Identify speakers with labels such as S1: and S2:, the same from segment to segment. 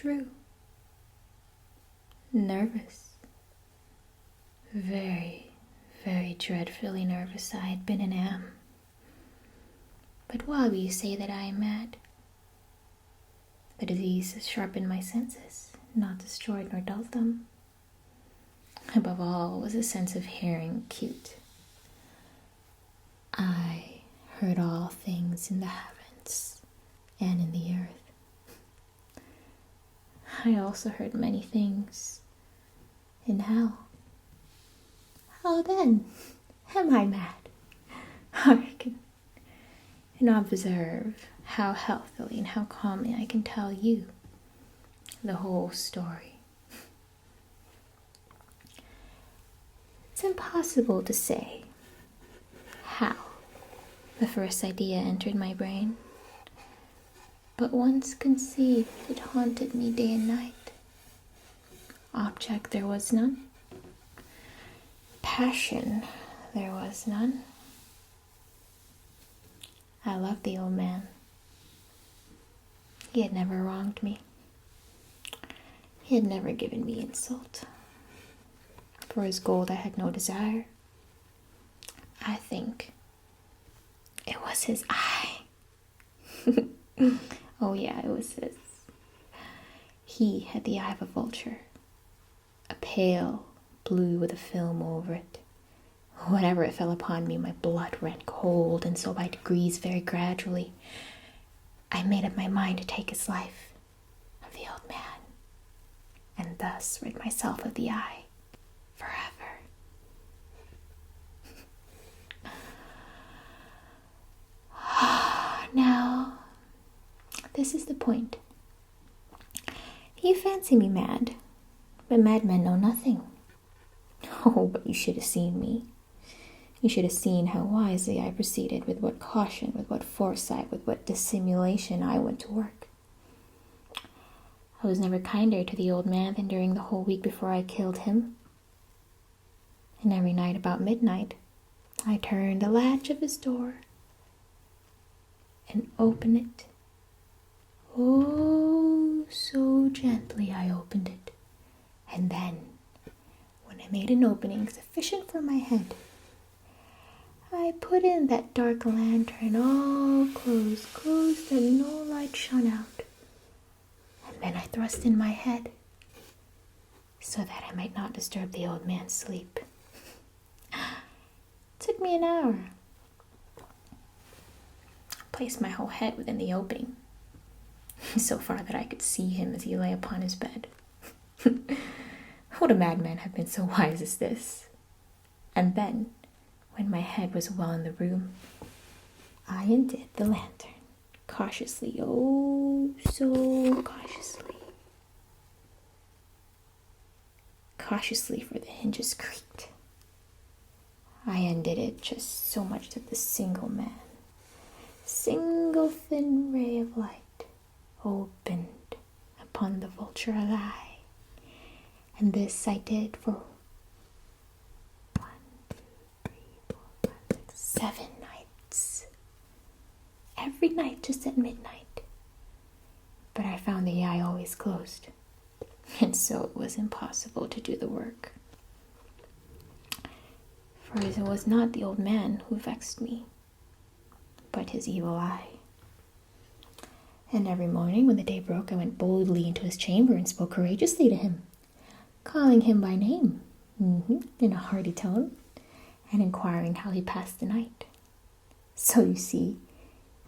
S1: true. Nervous. Very, very dreadfully nervous I had been and am. But why will you say that I am mad? The disease has sharpened my senses, not destroyed nor dulled them. Above all was a sense of hearing acute. I heard all things in the heavens and in the earth. I also heard many things in hell. How then am I mad? Hearken, and observe how healthily and how calmly I can tell you the whole story. It's impossible to say how the first idea entered my brain, but once conceived, it haunted me day and night. Object there was none. Passion there was none. I loved the old man. He had never wronged me. He had never given me insult. For his gold I had no desire. I think it was his eye. Oh yeah, it was his. He had the eye of a vulture. A pale blue with a film over it. Whenever it fell upon me, my blood ran cold, and so by degrees, very gradually, I made up my mind to take his life of the old man, and thus rid myself of the eye forever. Now, this is the point. You fancy me mad, but madmen know nothing. Oh, but you should have seen me. You should have seen how wisely I proceeded, with what caution, with what foresight, with what dissimulation I went to work. I was never kinder to the old man than during the whole week before I killed him. And every night about midnight, I turned the latch of his door and opened it. Oh, so gently I opened it. And then, when I made an opening sufficient for my head, I put in that dark lantern all closed that no light shone out. And then I thrust in my head, so that I might not disturb the old man's sleep. It took me an hour. I placed my whole head within the opening, so far that I could see him as he lay upon his bed. Would a madman have been so wise as this? And then, when my head was well in the room, I undid the lantern, cautiously, oh, so cautiously. Cautiously, for the hinges creaked. I undid it just so much that the single thin ray of light opened upon the vulture eye. And this I did for 7 nights. Every night just at midnight. But I found the eye always closed, and so it was impossible to do the work. For it was not the old man who vexed me, but his evil eye. And every morning when the day broke, I went boldly into his chamber and spoke courageously to him, calling him by name, in a hearty tone, and inquiring how he passed the night. So you see,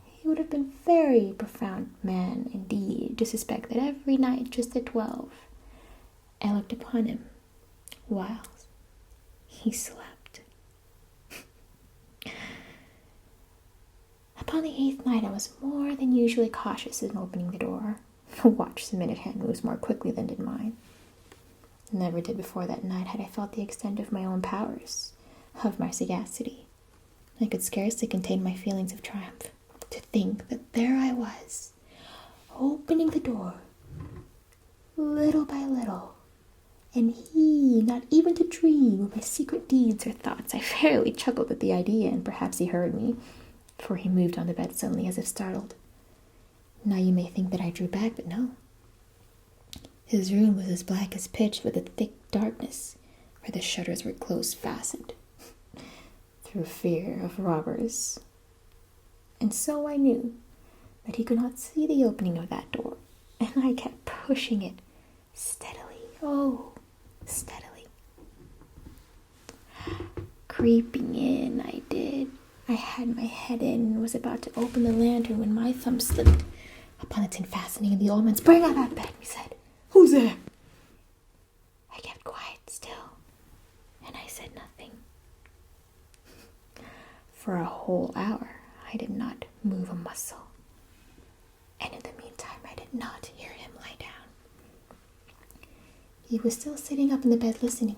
S1: he would have been a very profound man indeed to suspect that every night just at 12, I looked upon him while he slept. Upon the 8th night, I was more than usually cautious in opening the door. A watch's minute hand moves more quickly than did mine. Never did before that night had I felt the extent of my own powers, of my sagacity. I could scarcely contain my feelings of triumph. To think that there I was, opening the door, little by little, and he not even to dream of my secret deeds or thoughts. I fairly chuckled at the idea, and perhaps he heard me, for he moved on the bed suddenly as if startled. Now you may think that I drew back, but no. His room was as black as pitch with a thick darkness, for the shutters were close fastened, through fear of robbers. And so I knew that he could not see the opening of that door, and I kept pushing it steadily, oh, steadily. Creeping in, I did. I had my head in and was about to open the lantern when my thumb slipped upon the tin fastening, and the old man sprang out of bed. He said, "Who's there?" I kept quiet still, and I said nothing. For a whole hour, I did not move a muscle, and in the meantime, I did not hear him lie down. He was still sitting up in the bed listening,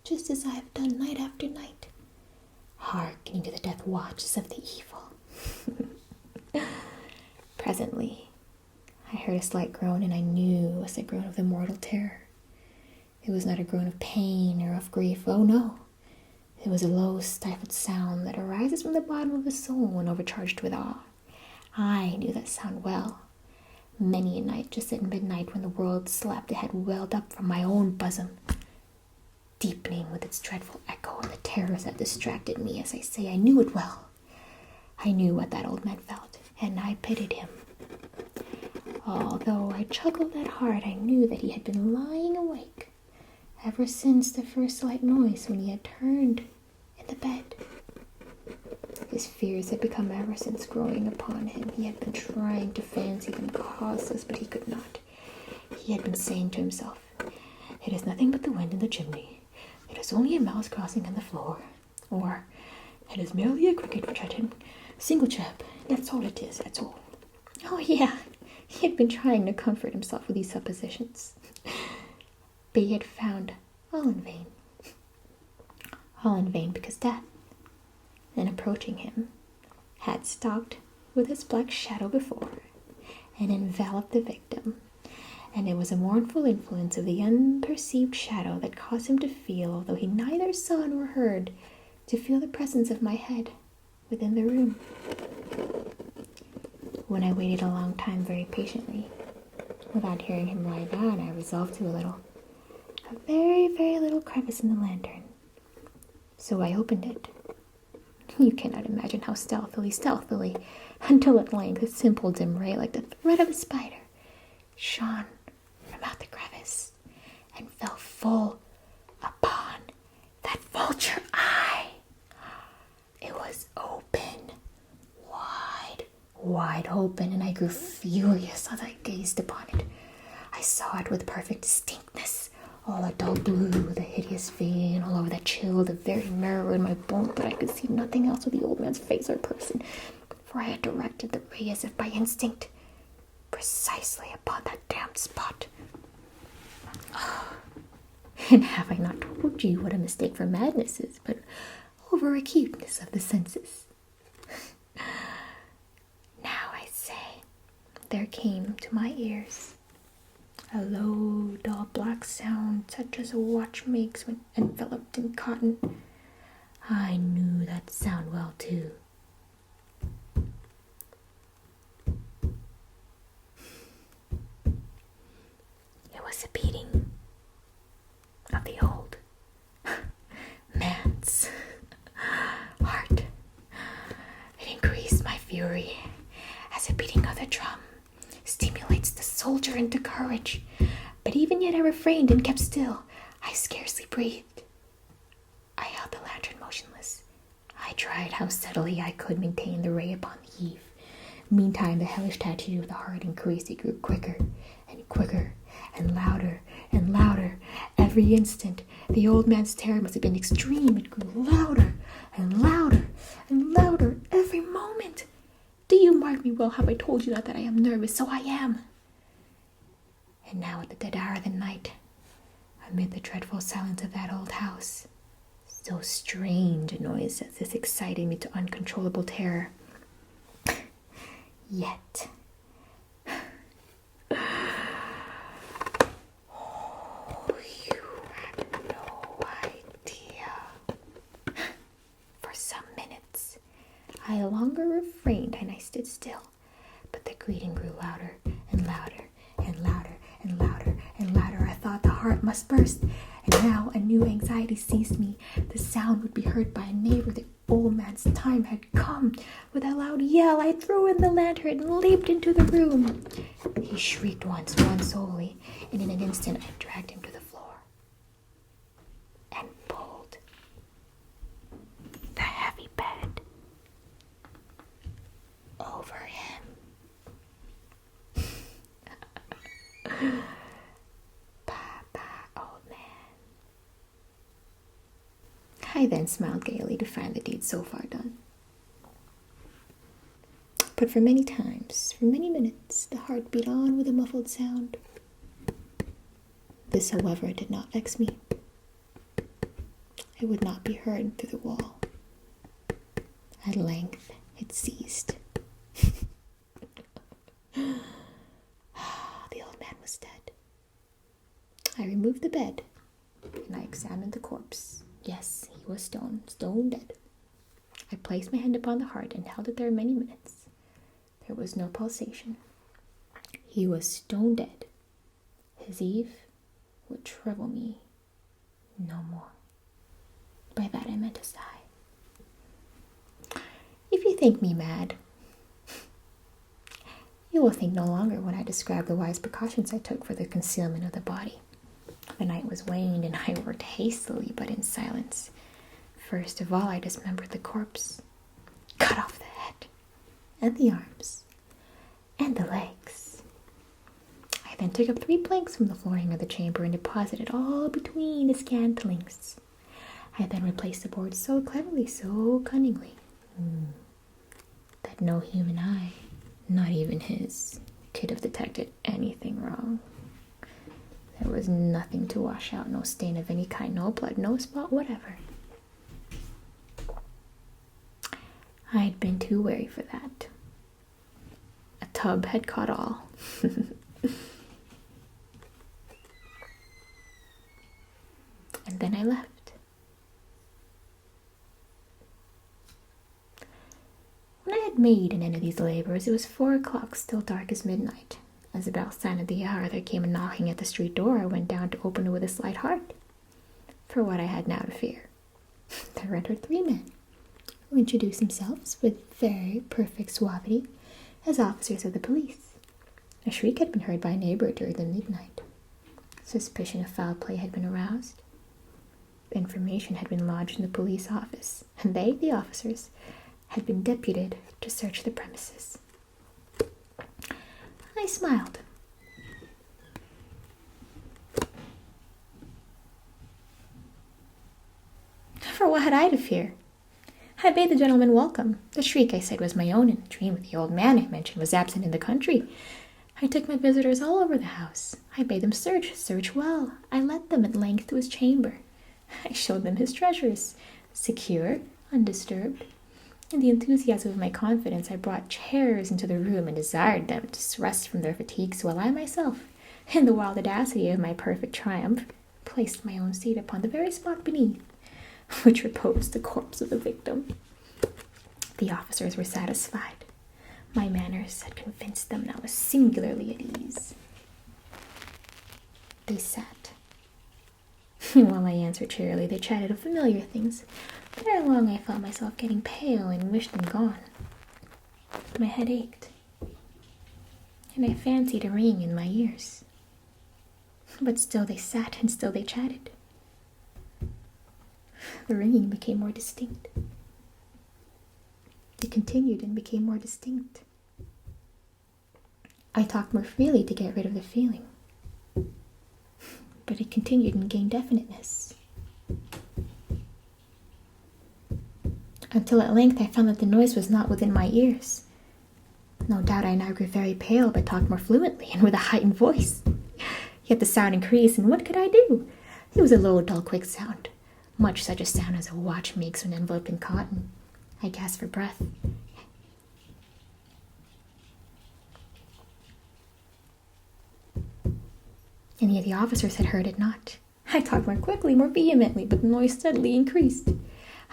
S1: just as I have done night after night, hearkening to the death watches of the evil. Presently, I heard a slight groan, and I knew it was the groan of the mortal terror. It was not a groan of pain or of grief. Oh no! It was a low, stifled sound that arises from the bottom of the soul when overcharged with awe. I knew that sound well. Many a night, just at midnight, when the world slept, it had welled up from my own bosom, deepening with its dreadful echo and the terrors that distracted me. As I say, I knew it well. I knew what that old man felt, and I pitied him. Although I chuckled at heart, I knew that he had been lying awake ever since the first slight noise when he had turned in the bed. His fears had become ever since growing upon him. He had been trying to fancy them causeless, but he could not. He had been saying to himself, "It is nothing but the wind in the chimney. It is only a mouse crossing on the floor." Or, "It is merely a cricket which I didn't single chirp. That's all it is, that's all." Oh yeah, he had been trying to comfort himself with these suppositions. But he had found all in vain. All in vain, because death, in approaching him, had stalked with his black shadow before and enveloped the victim, and it was a mournful influence of the unperceived shadow that caused him to feel, although he neither saw nor heard, to feel the presence of my head within the room. When I waited a long time very patiently, without hearing him lie down, I resolved to a very, very little crevice in the lantern. So I opened it. You cannot imagine how stealthily, until at length a simple dim ray, like the thread of a spider, shone from out the crevice and fell full upon that vulture eye. It was open, wide open, and I grew furious as I gazed upon it. I saw it with perfect distinctness, all a dull blue, with a hideous vein all over that chilled the very marrow in my bone, but I could see nothing else of the old man's face or person, for I had directed the ray as if by instinct, precisely upon that damned spot. Oh, and have I not told you what a mistake for madness is, but over-acuteness of the senses? Now I say, there came to my ears a low, dull, black sound, such as a watch makes when enveloped in cotton. I knew that sound well, too. It was the beating of the old man's heart. It increased my fury as the beating of the drum stimulates the soldier into courage. But even yet I refrained and kept still. I scarcely breathed. I held the lantern motionless. I tried how steadily I could maintain the ray upon the eve. Meantime, the hellish tattoo of the heart increased. It grew quicker and quicker and louder and louder. Every instant, the old man's terror must have been extreme. It grew louder and louder and louder every moment. Do you mark me well? Have I told you not that I am nervous? So I am. And now at the dead hour of the night, amid the dreadful silence of that old house, so strange a noise as this excited me to uncontrollable terror. Yet, you have no idea. For some minutes, I longer refrained and I stood still, but the greeting grew louder and louder and louder and louder and louder. must burst. And now a new anxiety seized me. The sound would be heard by a neighbor. The old man's time had come. With a loud yell, I threw in the lantern and leaped into the room. He shrieked once only, and in an instant I dragged him to the floor and pulled the heavy bed over him. Bye-bye, old man. I then smiled gaily to find the deed so far done. But for many times, for many minutes, the heart beat on with a muffled sound. This, however, did not vex me. It would not be heard through the wall. At length, it ceased. The old man was dead. I removed the bed, and I examined the corpse. Yes, he was stone dead. I placed my hand upon the heart and held it there many minutes. There was no pulsation. He was stone dead. His Eve would trouble me no more. By that I meant a sigh. If you think me mad, you will think no longer when I describe the wise precautions I took for the concealment of the body. The night was waned, and I worked hastily but in silence. First of all, I dismembered the corpse, cut off the head, and the arms, and the legs. I then took up 3 planks from the flooring of the chamber and deposited all between the scantlings. I then replaced the boards so cleverly, so cunningly, that no human eye, not even his, could have detected anything wrong. There was nothing to wash out, no stain of any kind, no blood, no spot whatever. I'd been too wary for that. A tub had caught all. And then I left. When I had made an end of these labors, it was 4 o'clock, still dark as midnight. As the bell sounded the hour, there came a knocking at the street door. I went down to open it with a slight heart, for what I had now to fear. There entered 3 men, who introduced themselves with very perfect suavity as officers of the police. A shriek had been heard by a neighbor during the midnight. Suspicion of foul play had been aroused. Information had been lodged in the police office, and they, the officers, had been deputed to search the premises. I smiled. For what had I to fear? I bade the gentleman welcome. The shriek, I said, was my own, and the dream of the old man I mentioned was absent in the country. I took my visitors all over the house. I bade them search well. I led them at length to his chamber. I showed them his treasures, secure, undisturbed. In the enthusiasm of my confidence, I brought chairs into the room and desired them to rest from their fatigues, while I myself, in the wild audacity of my perfect triumph, placed my own seat upon the very spot beneath, which reposed the corpse of the victim. The officers were satisfied. My manners had convinced them, and I was singularly at ease. They sat. While I answered cheerily, they chatted of familiar things. But ere long I felt myself getting pale and wished them gone. My head ached, and I fancied a ringing in my ears. But still they sat, and still they chatted. The ringing became more distinct. It continued and became more distinct. I talked more freely to get rid of the feeling. But it continued and gained definiteness. Until at length I found that the noise was not within my ears. No doubt I now grew very pale, but talked more fluently and with a heightened voice. Yet the sound increased, and what could I do? It was a low, dull, quick sound, much such a sound as a watch makes when enveloped in cotton. I gasped for breath. And yet the officers had heard it not. I talked more quickly, more vehemently, but the noise steadily increased.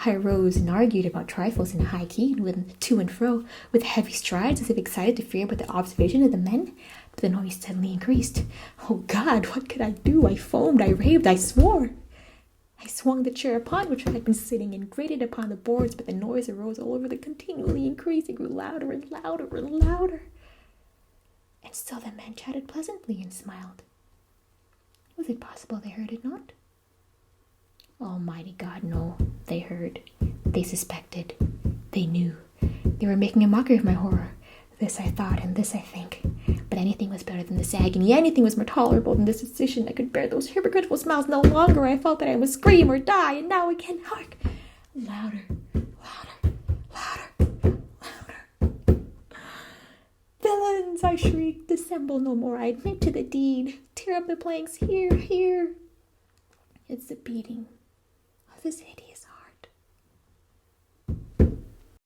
S1: I rose and argued about trifles in a high key and went to and fro with heavy strides as if excited to fear by the observation of the men, but the noise steadily increased. Oh God, what could I do? I foamed, I raved, I swore. I swung the chair upon which I had been sitting and grated upon the boards, but the noise arose all over, continually increasing, grew louder and louder and louder. And still the men chatted pleasantly and smiled. Was it possible they heard it not? Almighty God, no, they heard. They suspected. They knew. They were making a mockery of my horror. This I thought, and this I think. But anything was better than this agony. Anything was more tolerable than this decision. I could bear those hypocritical smiles no longer. I felt that I must scream or die. And now again, hark! Louder, louder, louder, louder. Villains, I shrieked. Dissemble no more. I admit to the deed. Tear up the planks. Here, here. It's the beating of this hideous